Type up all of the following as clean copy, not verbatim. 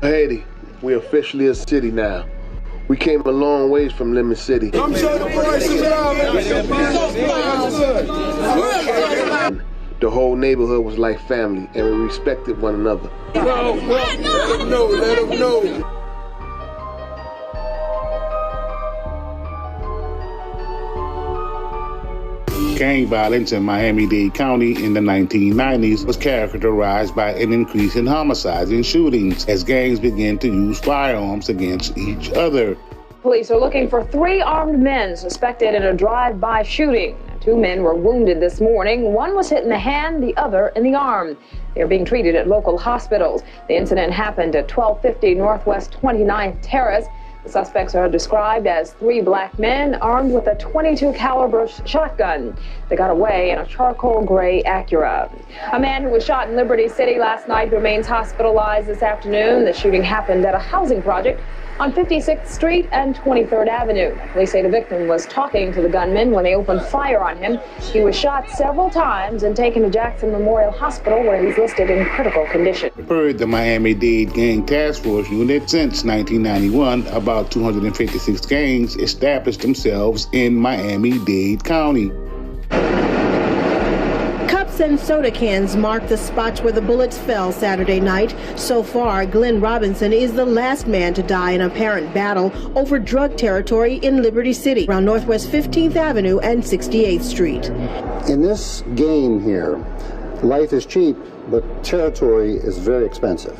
Haiti, we're officially a city now. We came a long ways from Lemon City. I'm sure the boys The whole neighborhood was like family, and we respected one another. Let them know. Gang violence in Miami-Dade County in the 1990s was characterized by an increase in homicides and shootings as gangs began to use firearms against each other. Police are looking for 3 armed men suspected in a drive-by shooting. 2 men were wounded this morning. One was hit in the hand, the other in the arm. They are being treated at local hospitals. The incident happened at 1250 Northwest 29th Terrace. The suspects are described as 3 black men armed with a .22 caliber shotgun. They got away in a charcoal gray Acura. A man who was shot in Liberty City last night remains hospitalized this afternoon. The shooting happened at a housing project on 56th Street and 23rd Avenue. Police say the victim was talking to the gunman when they opened fire on him. He was shot several times and taken to Jackson Memorial Hospital, where he's listed in critical condition. Per the Miami-Dade Gang Task Force Unit, since 1991, about 256 gangs established themselves in Miami-Dade County. Cups and soda cans mark the spots where the bullets fell Saturday night. So far, Glenn Robinson is the last man to die in an apparent battle over drug territory in Liberty City, around Northwest 15th Avenue and 68th Street. In this game here, life is cheap, but territory is very expensive.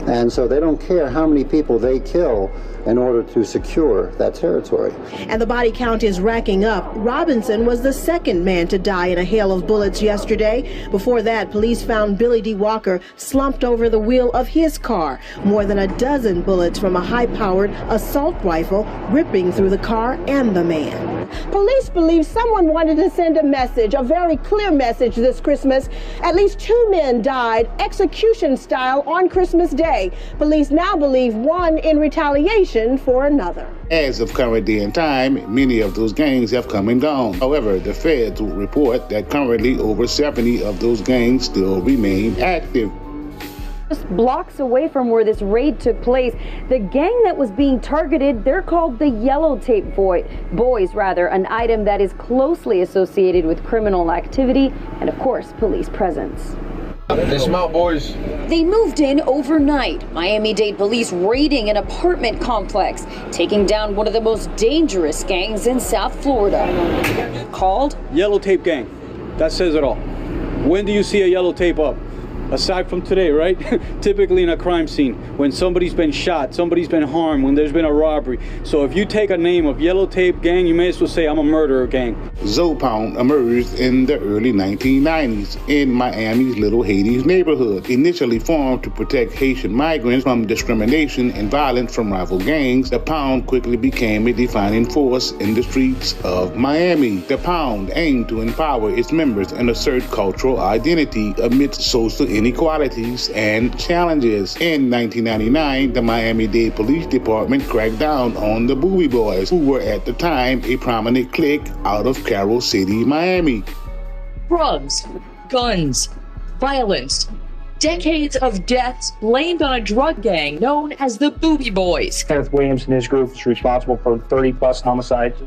And so they don't care how many people they kill in order to secure that territory. And the body count is racking up. Robinson was the second man to die in a hail of bullets yesterday. Before that, police found Billy D. Walker slumped over the wheel of his car. More than a dozen bullets from a high-powered assault rifle ripping through the car and the man. Police believe someone wanted to send a message, a very clear message this Christmas. At least 2 men died execution style on Christmas Day. Police now believe one in retaliation for another. As of current day and time, many of those gangs have come and gone. However, the feds will report that currently over 70 of those gangs still remain active. Just blocks away from where this raid took place, the gang that was being targeted, they're called the Yellow Tape Boys, an item that is closely associated with criminal activity and, of course, police presence. They smell, boys. They moved in overnight. Miami-Dade police raiding an apartment complex, taking down one of the most dangerous gangs in South Florida. Called Yellow Tape Gang. That says it all. When do you see a yellow tape up? Aside from today, right? Typically in a crime scene, when somebody's been shot, somebody's been harmed, when there's been a robbery. So if you take a name of Yellow Tape Gang, you may as well say I'm a murderer gang. Zoe Pound emerged in the early 1990s in Miami's Little Haiti neighborhood. Initially formed to protect Haitian migrants from discrimination and violence from rival gangs, the Pound quickly became a defining force in the streets of Miami. The Pound aimed to empower its members and assert cultural identity amidst social inequalities and challenges. In 1999, the Miami-Dade Police Department cracked down on the Booby Boys, who were at the time a prominent clique out of Carroll City, Miami. Drugs, guns, violence, decades of deaths blamed on a drug gang known as the Booby Boys. Kenneth Williams and his group is responsible for 30+ homicides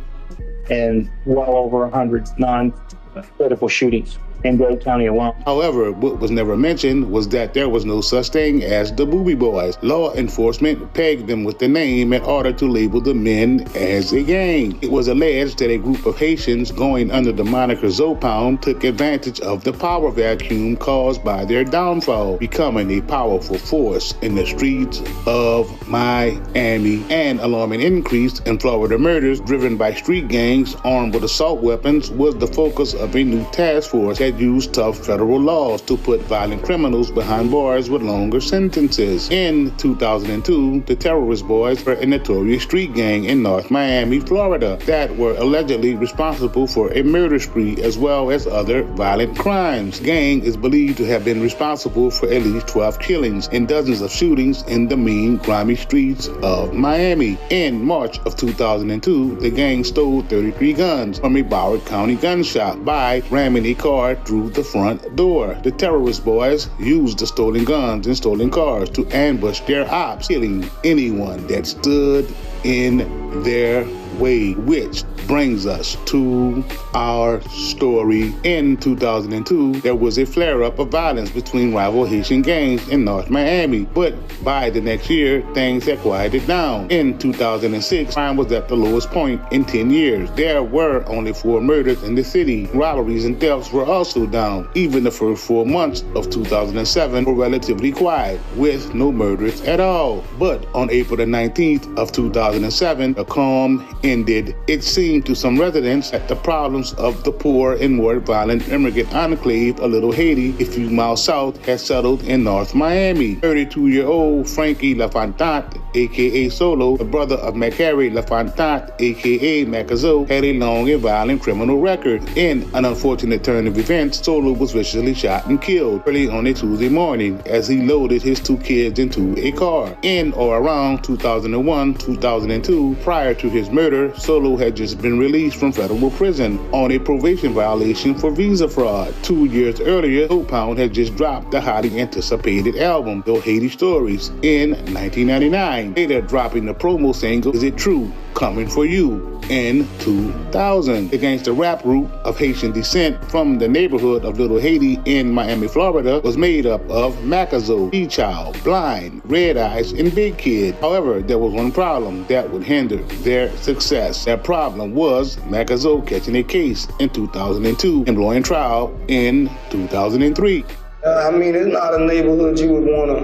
and well over 100 non-critical shootings in Dade County alone. However, what was never mentioned was that there was no such thing as the Booby Boys. Law enforcement pegged them with the name in order to label the men as a gang. It was alleged that a group of Haitians going under the moniker Zoe Pound took advantage of the power vacuum caused by their downfall, becoming a powerful force in the streets of Miami. An alarming increase in Florida murders driven by street gangs armed with assault weapons was the focus of a new task force that used tough federal laws to put violent criminals behind bars with longer sentences. In 2002, the Terrorist Boys were a notorious street gang in North Miami, Florida, that were allegedly responsible for a murder spree as well as other violent crimes. The gang is believed to have been responsible for at least 12 killings and dozens of shootings in the mean, grimy streets of Miami. In March of 2002, the gang stole 33 guns from a Broward County gun shop by ramming a car right through the front door. The terrorist boys used the stolen guns and stolen cars to ambush their ops, killing anyone that stood in their way, which brings us to our story. In 2002, there was a flare-up of violence between rival Haitian gangs in North Miami, but by the next year, things had quieted down. In 2006, crime was at the lowest point in 10 years. There were only 4 murders in the city. Robberies and thefts were also down. Even the first 4 months of 2007 were relatively quiet, with no murders at all. But on April the 19th of 2007, the calm ended. It seemed to some residents that the problems of the poor and more violent immigrant enclave of Little Haiti, a few miles south, had settled in North Miami. 32-year-old Frankie LaFontant, aka Solo, the brother of McCary LaFontant, aka Macazo, had a long and violent criminal record. In an unfortunate turn of events, Solo was viciously shot and killed early on a Tuesday morning as he loaded his 2 kids into a car. In or around 2001-2002, prior to his murder, Solo had just been released from federal prison on a probation violation for visa fraud. 2 years earlier, Zoe Pound had just dropped the highly anticipated album, Those Haiti Stories, in 1999, later dropping the promo single, Is It True? Coming For You, in 2000. Against a rap group of Haitian descent from the neighborhood of Little Haiti in Miami, Florida, was made up of Macazo, D-Child, Blind, Red Eyes, and Big Kid. However, there was one problem that would hinder their success. That problem was Macazo catching a case in 2002 and blowing trial in 2003. I mean, it's not a neighborhood you would want to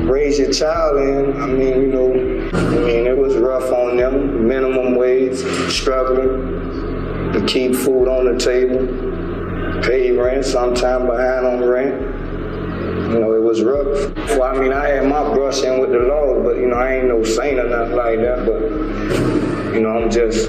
raise your child in. I mean, it was rough on them. Minimum wage, struggling to keep food on the table, pay rent, sometime behind on rent. It was rough. Well, I mean, I had my brush in with the law, but, I ain't no saint or nothing like that, but, I'm just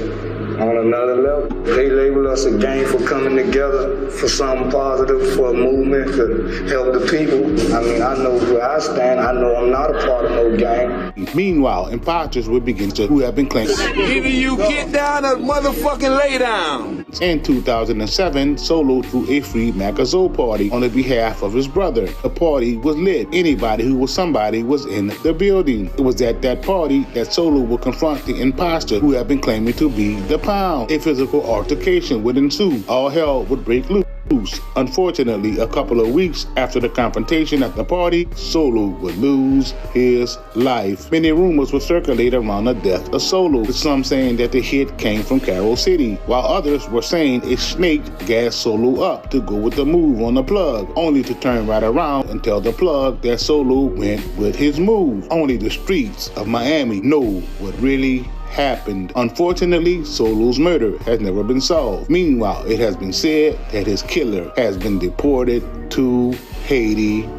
on another level. They label us a gang for coming together for something positive, for a movement to help the people. I mean, I know where I stand. I know I'm not a part of no gang. Meanwhile, imposters would begin to who have been claiming. Either you get down or motherfucking lay down. In 2007, Solo threw a free Macazo party on the behalf of his brother. The party was lit. Anybody who was somebody was in the building. It was at that party that Solo would confront the imposter who had been claiming to be the Pound. A physical altercation would ensue. All hell would break loose. Unfortunately, a couple of weeks after the confrontation at the party, Solo would lose his life. Many rumors would circulate around the death of Solo, with some saying that the hit came from Carroll City, while others were saying a snake gassed Solo up to go with the move on the plug, only to turn right around and tell the plug that Solo went with his move. Only the streets of Miami know what really happened. Unfortunately, Solo's murder has never been solved. Meanwhile, it has been said that his killer has been deported to Haiti.